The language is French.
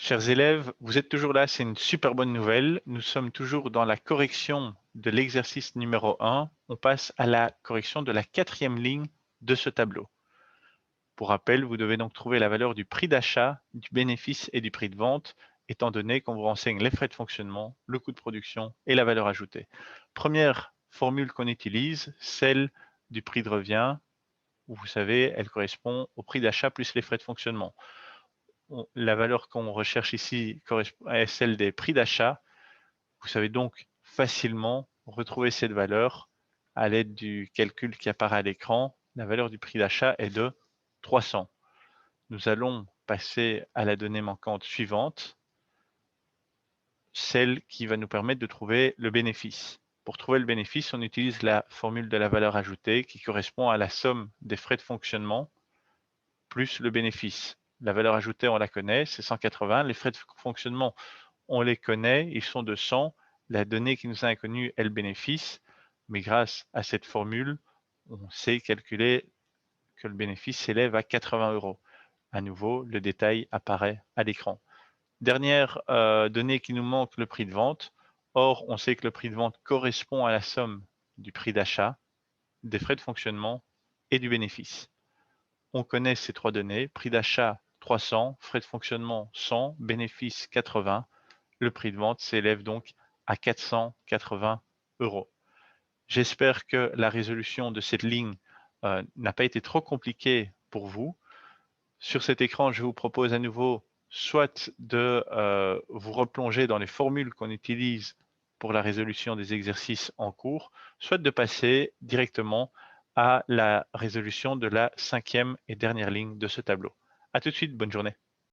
Chers élèves, vous êtes toujours là, c'est une super bonne nouvelle. Nous sommes toujours dans la correction de l'exercice numéro 1. On passe à la correction de la quatrième ligne de ce tableau. Pour rappel, vous devez donc trouver la valeur du prix d'achat, du bénéfice et du prix de vente, étant donné qu'on vous renseigne les frais de fonctionnement, le coût de production et la valeur ajoutée. Première formule qu'on utilise, celle du prix de revient, où vous savez, elle correspond au prix d'achat plus les frais de fonctionnement. La valeur qu'on recherche ici est celle des prix d'achat. Vous savez donc facilement retrouver cette valeur à l'aide du calcul qui apparaît à l'écran. La valeur du prix d'achat est de 300. Nous allons passer à la donnée manquante suivante, celle qui va nous permettre de trouver le bénéfice. Pour trouver le bénéfice, on utilise la formule de la valeur ajoutée qui correspond à la somme des frais de fonctionnement plus le bénéfice. La valeur ajoutée, on la connaît, c'est 180. Les frais de fonctionnement, on les connaît, ils sont de 100. La donnée qui nous est inconnue est le bénéfice, mais grâce à cette formule, on sait calculer que le bénéfice s'élève à 80 euros. À nouveau, le détail apparaît à l'écran. Dernière donnée qui nous manque, le prix de vente. Or, on sait que le prix de vente correspond à la somme du prix d'achat, des frais de fonctionnement et du bénéfice. On connaît ces trois données, prix d'achat 300, frais de fonctionnement 100, bénéfice 80. Le prix de vente s'élève donc à 480 euros. J'espère que la résolution de cette ligne n'a pas été trop compliquée pour vous. Sur cet écran, je vous propose à nouveau soit de vous replonger dans les formules qu'on utilise pour la résolution des exercices en cours, soit de passer directement à la résolution de la cinquième et dernière ligne de ce tableau. À tout de suite, bonne journée.